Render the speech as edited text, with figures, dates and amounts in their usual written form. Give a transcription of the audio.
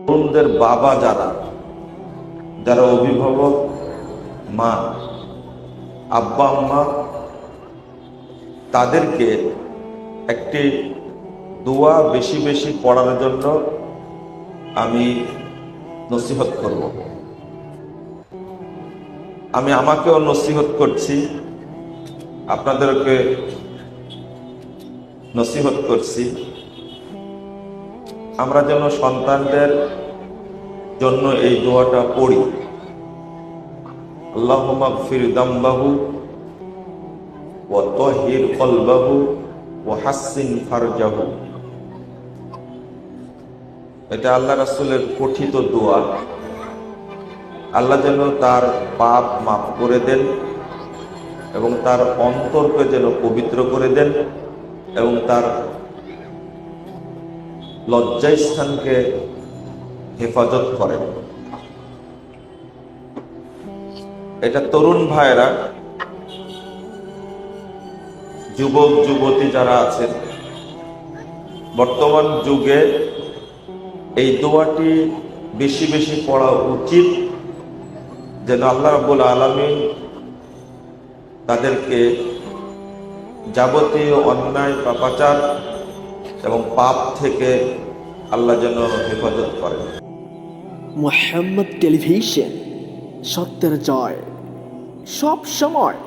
তরুণদের বাবা যারা অভিভাবক, মা, আব্বা আম্মা, তাদেরকে একটি দোয়া বেশি বেশি পড়ার জন্য আমি নসিহত করব। আমি আমাকেও নসিহত করছি, আপনাদেরকে নসিহত করছি। আমরা যেন সন্তানদের জন্য এই দোয়াটা পড়ি। আল্লাহুম্মা গফির যামবাহু ওয়া তাহহির কলবাহু ওয়া হাসসিন ফারজাহু। এটা আল্লাহ রাসূলের পঠিত দোয়া। আল্লাহ যেন তার পাপ মাফ করে দেন এবং তার অন্তরকে যেন পবিত্র করে দেন এবং তার লজ্জাস্থানকে হেফাজত করেন। এটা তরুণ ভাইরা, যুবক যুবতী যারা আছেন, বর্তমান যুগে এই দোয়াটি বেশি বেশি পড়া উচিত, যেন আল্লাহ রাব্বুল আলামিন তাদেরকে যাবতীয় অন্যায়, পাপাচার এবং পাপ থেকে আল্লাহ যেন হেফাজত করেন। মুহাম্মদ টেলিভিশন, সত্যের জয় সব সময়।